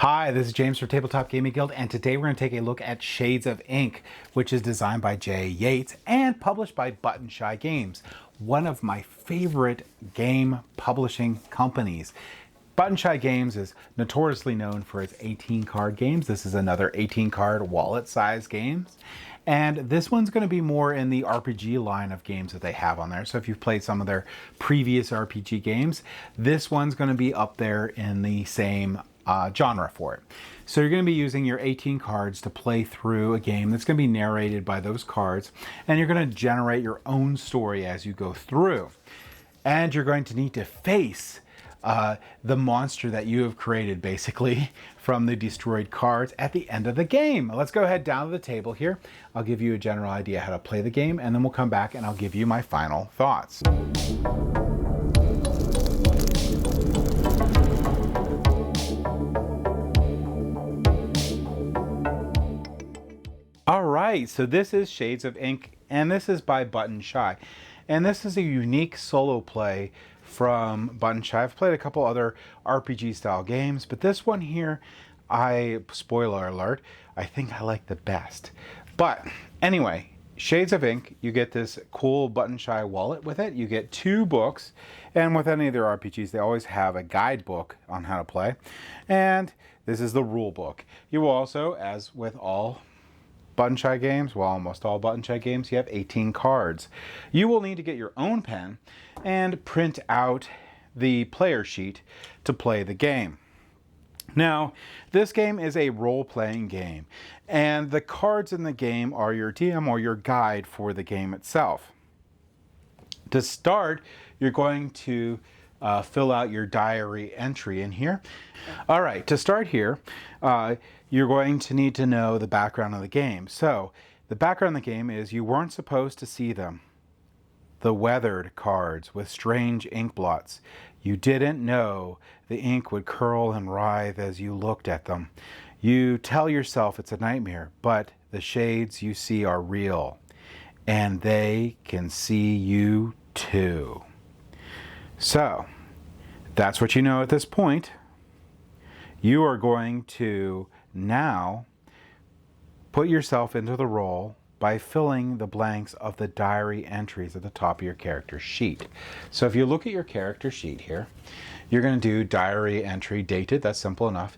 Hi, this is James from Tabletop Gaming Guild, and today we're going to take a look at Shades of Ink, which is designed by Jay Yates and published by Button Shy Games, one of my favorite game publishing companies. Button Shy Games is notoriously known for its 18 card games. This is another 18 card wallet size games. And this one's going to be more in the RPG line of games that they have on there. So if you've played some of their previous RPG games, this one's going to be up there in the same genre for it. So you're going to be using your 18 cards to play through a game that's going to be narrated by those cards, and you're going to generate your own story as you go through. And you're going to need to face the monster that you have created, basically, from the destroyed cards at the end of the game. Let's go ahead down to the table here. I'll give you a general idea how to play the game, and then we'll come back and I'll give you my final thoughts. All right, so this is Shades of Ink, and this is by Button Shy. And this is a unique solo play from Button Shy. I've played a couple other RPG style games, but this one here, spoiler alert, I think I like the best. But anyway, Shades of Ink, you get this cool Button Shy wallet with it. You get 2 books, and with any of their RPGs, they always have a guidebook on how to play. And this is the rule book. You will also, as with all Button Shy games, well, almost all Button Shy games, you have 18 cards. You will need to get your own pen and print out the player sheet to play the game. Now, this game is a role-playing game, and the cards in the game are your DM or your guide for the game itself. To start, you're going to fill out your diary entry in here. All right, to start here, you're going to need to know the background of the game. So, the background of the game is you weren't supposed to see them. The weathered cards with strange ink blots. You didn't know the ink would curl and writhe as you looked at them. You tell yourself it's a nightmare, but the shades you see are real, and they can see you too. So, that's what you know at this point. You are going to now put yourself into the role by filling the blanks of the diary entries at the top of your character sheet. So if you look at your character sheet here, you're going to do diary entry dated. That's simple enough.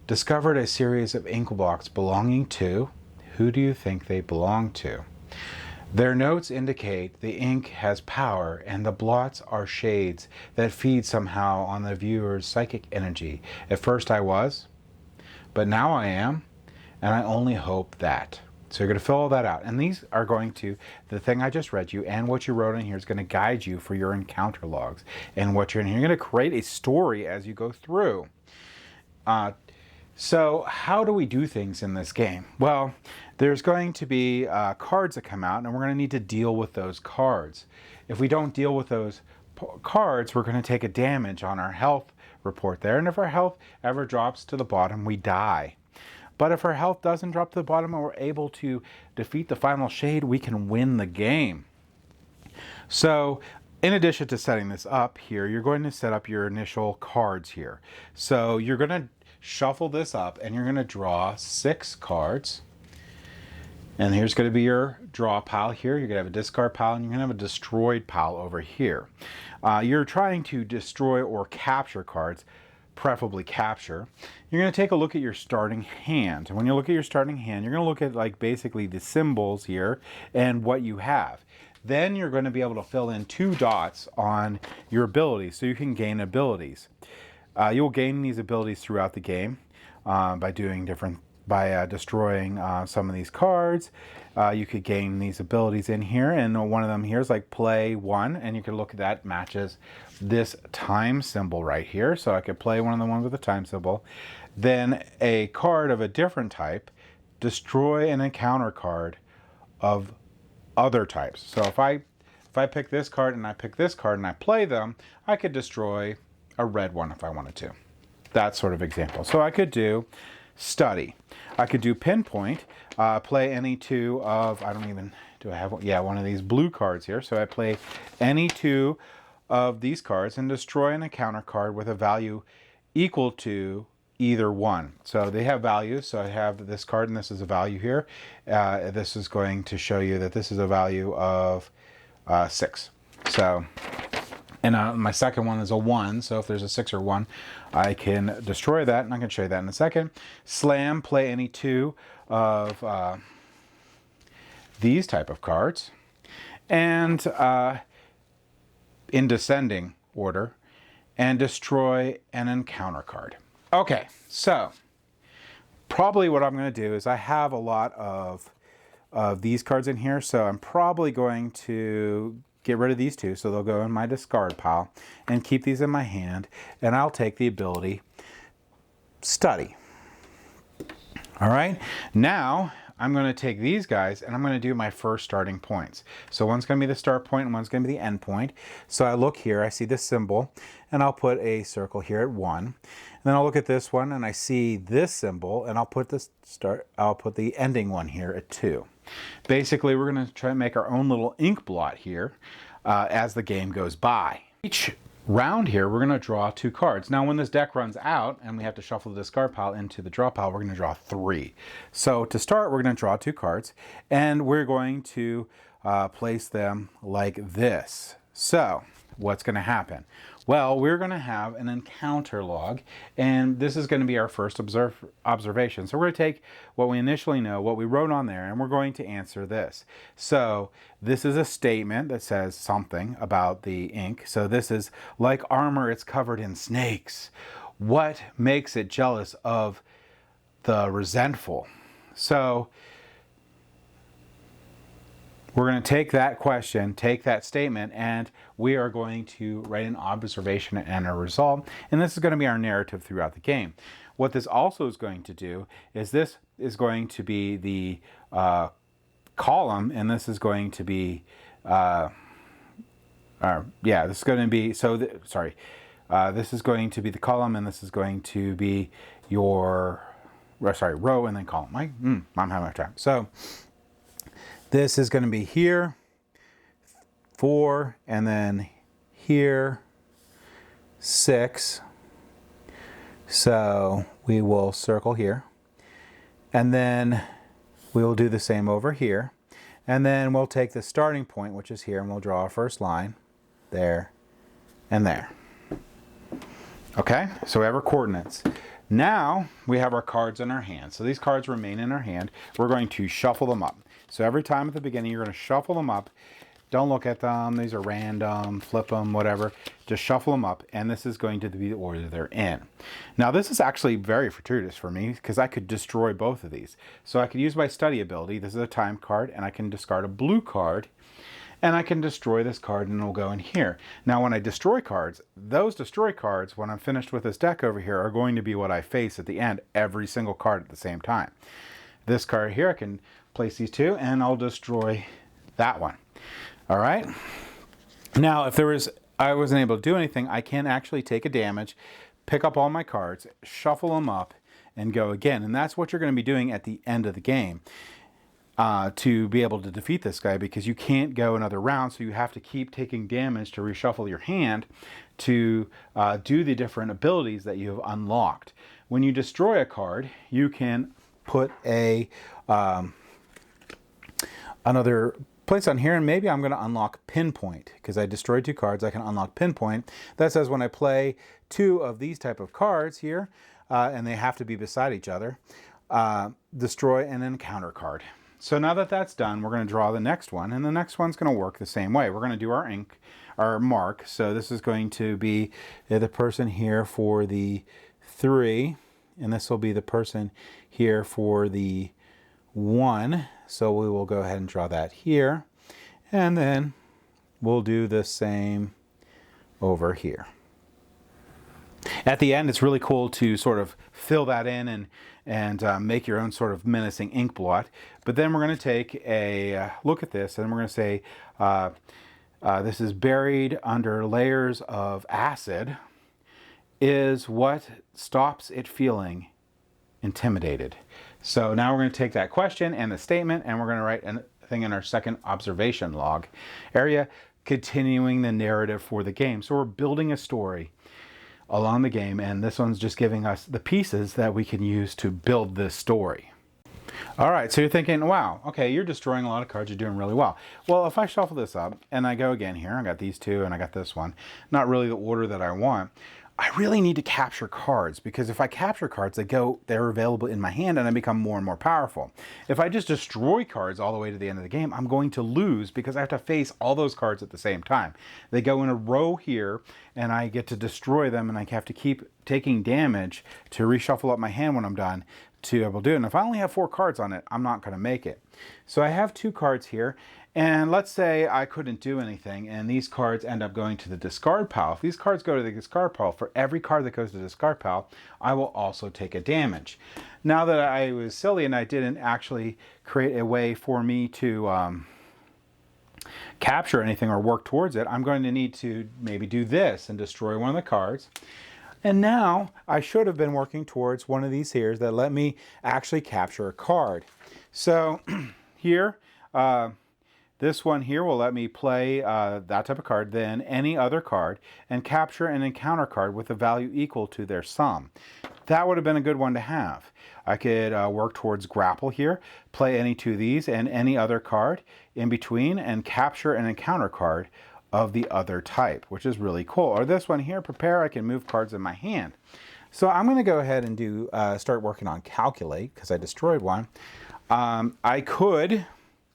Discovered a series of ink blocks belonging to, who do you think they belong to? Their notes indicate the ink has power and the blots are shades that feed somehow on the viewer's psychic energy. At first I was, but now I am, and I only hope that. So you're going to fill all that out. And these are going to, the thing I just read you and what you wrote in here is going to guide you for your encounter logs. And what you're in here, you're going to create a story as you go through. So how do we do things in this game? Well, there's going to be cards that come out, and we're going to need to deal with those cards. If we don't deal with those cards, we're going to take a damage on our health report there. And if our health ever drops to the bottom, we die. But if our health doesn't drop to the bottom and we're able to defeat the final shade, we can win the game. So, in addition to setting this up here, you're going to set up your initial cards here. So you're going to shuffle this up and you're going to draw 6 cards. And here's going to be your draw pile here. You're going to have a discard pile and you're going to have a destroyed pile over here. You're trying to destroy or capture cards, preferably capture. You're going to take a look at your starting hand. And when you look at your starting hand, you're going to look at like basically the symbols here and what you have. Then you're going to be able to fill in 2 dots on your abilities so you can gain abilities. You'll gain these abilities throughout the game by destroying some of these cards. You could gain these abilities in here, and one of them here is like play 1, and you can look at that matches this time symbol right here. So I could play one of the ones with the time symbol. Then a card of a different type, destroy an encounter card of other types. So if I pick this card and I pick this card and I play them, I could destroy a red one if I wanted to. That sort of example. So I could do study. I could do pinpoint, play any 2 of, do I have one? Yeah, one of these blue cards here. So I play any 2 of these cards and destroy an encounter card with a value equal to either one. So they have values. So I have this card, and this is a value here. This is going to show you that this is a value of 6. So, and my second one is a 1. So if there's a 6 or 1, I can destroy that, and I can show you that in a second. Slam, play any 2 of these type of cards. And in descending order, and destroy an encounter card. Okay, so probably what I'm going to do is I have a lot of these cards in here, so I'm probably going to get rid of these 2, so they'll go in my discard pile, and keep these in my hand, and I'll take the ability Study. All right, now I'm going to take these guys and I'm going to do my first starting points. So one's going to be the start point and one's going to be the end point. So I look here, I see this symbol, and I'll put a circle here at 1. And then I'll look at this one and I see this symbol, and I'll put the ending one here at 2. Basically, we're going to try to make our own little ink blot here as the game goes by. Each round here, we're going to draw 2 cards. Now, when this deck runs out and we have to shuffle the discard pile into the draw pile, we're going to draw 3. So to start, we're going to draw 2 cards, and we're going to place them like this. So what's going to happen? Well, we're going to have an encounter log, and this is going to be our first observation. So we're going to take what we initially know, what we wrote on there, and we're going to answer this. So this is a statement that says something about the ink. So this is, like armor, it's covered in snakes. What makes it jealous of the resentful? So we're going to take that question, take that statement, and we are going to write an observation and a result. And this is going to be our narrative throughout the game. What this also is going to do is this is going to be the column, and this is going to be, this is going to be, this is going to be the column, and this is going to be your, row and then column. I'm having a time. So this is going to be here, 4, and then here, 6. So we will circle here, and then we will do the same over here, and then we'll take the starting point, which is here, and we'll draw our first line there and there. Okay, so we have our coordinates. Now we have our cards in our hand. So these cards remain in our hand. We're going to shuffle them up. So every time at the beginning, you're going to shuffle them up. Don't look at them. These are random. Flip them, whatever. Just shuffle them up, and this is going to be the order they're in. Now, this is actually very fortuitous for me because I could destroy both of these. So I could use my study ability. This is a time card, and I can discard a blue card, and I can destroy this card, and it'll go in here. Now, when I destroy cards, those destroy cards, when I'm finished with this deck over here, are going to be what I face at the end, every single card at the same time. This card here, I can place these 2, and I'll destroy that one. All right. Now, if I wasn't able to do anything, I can actually take a damage, pick up all my cards, shuffle them up, and go again. And that's what you're going to be doing at the end of the game to be able to defeat this guy, because you can't go another round, so you have to keep taking damage to reshuffle your hand to do the different abilities that you have unlocked. When you destroy a card, you can put another place on here, and maybe I'm going to unlock Pinpoint because I destroyed 2 cards. I can unlock Pinpoint. That says when I play 2 of these type of cards here, and they have to be beside each other, destroy an encounter card. So now that that's done, we're going to draw the next one, and the next one's going to work the same way. We're going to do our ink, our mark. So this is going to be the person here for the 3, and this will be the person here for the 1. So we will go ahead and draw that here, and then we'll do the same over here. At the end, it's really cool to sort of fill that in and make your own sort of menacing ink blot. But then we're going to take a look at this, and we're going to say this is buried under layers of acid is what stops it feeling intimidated. So now we're going to take that question and the statement, and we're going to write a thing in our second observation log area, continuing the narrative for the game. So we're building a story along the game, and this one's just giving us the pieces that we can use to build this story. All right, so you're thinking, wow, okay, you're destroying a lot of cards, you're doing really well. Well, if I shuffle this up and I go again here, I got these two and I got this one, not really the order that I want, I really need to capture cards, because if I capture cards, they're available in my hand and I become more and more powerful. If I just destroy cards all the way to the end of the game, I'm going to lose because I have to face all those cards at the same time. They go in a row here and I get to destroy them, and I have to keep taking damage to reshuffle up my hand when I'm done to be able to do it. And if I only have 4 cards on it, I'm not going to make it. So I have 2 cards here, and let's say I couldn't do anything and these cards end up going to the discard pile. If these cards go to the discard pile, for every card that goes to the discard pile, I will also take a damage. Now that I was silly and I didn't actually create a way for me to capture anything or work towards it, I'm going to need to maybe do this and destroy one of the cards. And now I should have been working towards one of these here that let me actually capture a card. So here, this one here will let me play that type of card, then any other card, and capture an encounter card with a value equal to their sum. That would have been a good one to have. I could work towards grapple here, play any 2 of these and any other card in between, and capture an encounter card of the other type, which is really cool. Or this one here, prepare, I can move cards in my hand. So I'm going to go ahead and start working on calculate, because I destroyed one. I could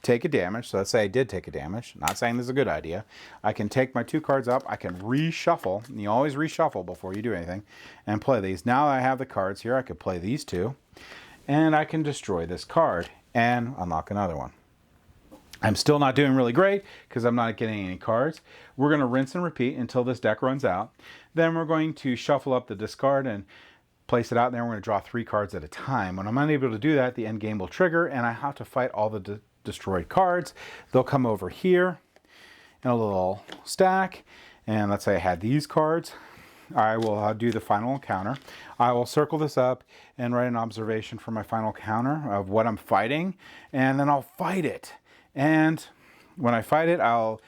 take a damage, so let's say I did take a damage. Not saying this is a good idea. I can take my 2 cards up, I can reshuffle, and you always reshuffle before you do anything, and play these. Now I have the cards here, I could play these 2, and I can destroy this card and unlock another one. I'm still not doing really great because I'm not getting any cards. We're going to rinse and repeat until this deck runs out. Then we're going to shuffle up the discard and place it out there. We're going to draw 3 cards at a time. When I'm unable to do that, the end game will trigger and I have to fight all the destroyed cards. They'll come over here in a little stack. And let's say I had these cards. I will do the final encounter. I will circle this up and write an observation for my final counter of what I'm fighting. And then I'll fight it. And when I fight it, I'll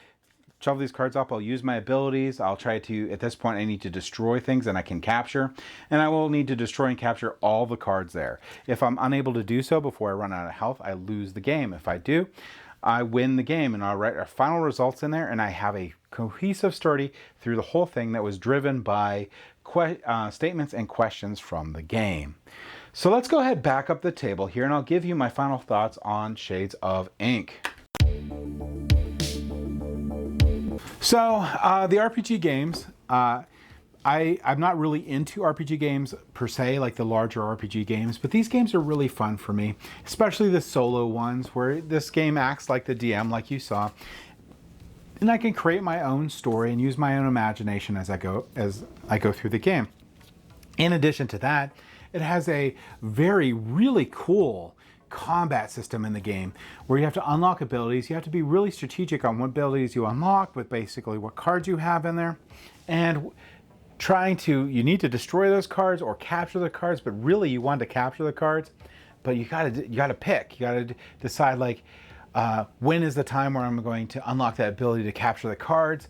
shuffle these cards up. I'll use my abilities. I'll try to, at this point, I need to destroy things and I can capture. And I will need to destroy and capture all the cards there. If I'm unable to do so before I run out of health, I lose the game. If I do, I win the game. And I'll write our final results in there. And I have a cohesive story through the whole thing that was driven by statements and questions from the game. So let's go ahead, back up the table here, and I'll give you my final thoughts on Shades of Ink. So the RPG games, I'm not really into RPG games per se, like the larger RPG games, but these games are really fun for me, especially the solo ones where this game acts like the DM, like you saw, and I can create my own story and use my own imagination as I go through the game. In addition to that, it has a really cool combat system in the game where you have to unlock abilities. You have to be really strategic on what abilities you unlock, with basically what cards you have in there, and you need to destroy those cards or capture the cards, but really you want to capture the cards, but you gotta pick. You gotta decide, like, when is the time where I'm going to unlock that ability to capture the cards?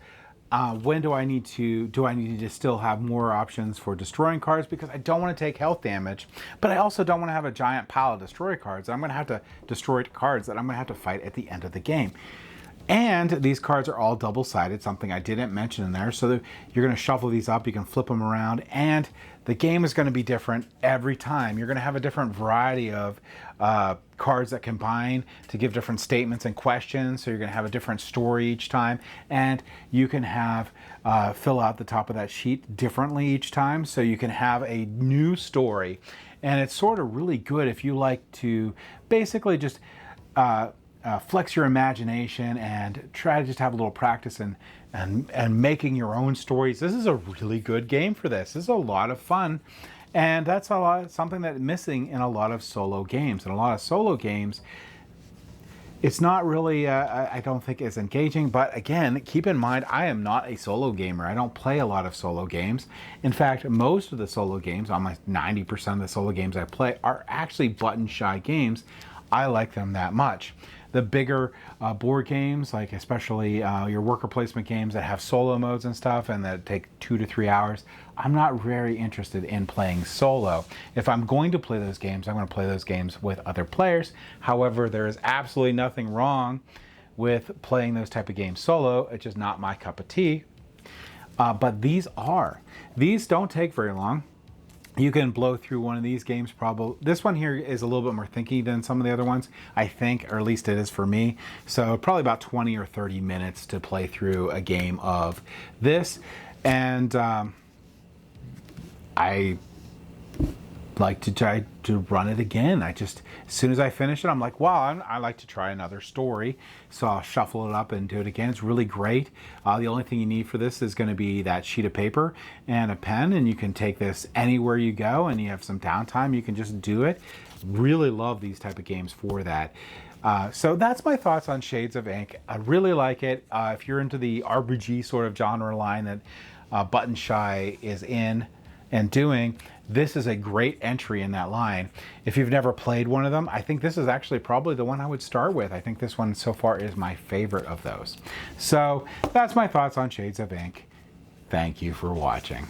When do I need to still have more options for destroying cards, because I don't want to take health damage, but I also don't want to have a giant pile of destroy cards. I'm going to have to destroy cards that I'm going to have to fight at the end of the game. And these cards are all double-sided, something I didn't mention in there. So you're going to shuffle these up, you can flip them around, and the game is going to be different every time. You're going to have a different variety of cards that combine to give different statements and questions. So you're going to have a different story each time, and you can have fill out the top of that sheet differently each time. So you can have a new story, and it's sort of really good if you like to basically just flex your imagination and try to just have a little practice and making your own stories. This is a really good game for this. This is a lot of fun, and that's something that's missing in a lot of solo games. In a lot of solo games, it's not really, I don't think, as engaging. But again, keep in mind, I am not a solo gamer. I don't play a lot of solo games. In fact, most of the solo games, almost 90% of the solo games I play, are actually button-shy games. I like them that much. the bigger board games, like especially your worker placement games that have solo modes and stuff and that take 2 to 3 hours, I'm not very interested in playing solo. If I'm going to play those games, I'm going to play those games with other players. However, there is absolutely nothing wrong with playing those type of games solo. It's just not my cup of tea. But these don't take very long. You can blow through one of these games probably. This one here is a little bit more thinky than some of the other ones, I think, or at least it is for me. So probably about 20 or 30 minutes to play through a game of this. And I like to try to run it again. As soon as I finish it, I'm like, wow, I like to try another story. So I'll shuffle it up and do it again. It's really great. The only thing you need for this is going to be that sheet of paper and a pen, and you can take this anywhere you go, and you have some downtime, you can just do it. Really love these type of games for that. So that's my thoughts on Shades of Ink. I really like it. If you're into the RPG sort of genre line that Button Shy is in and doing, this is a great entry in that line. If you've never played one of them, I think this is actually probably the one I would start with. I think this one so far is my favorite of those. So that's my thoughts on Shades of Ink. Thank you for watching.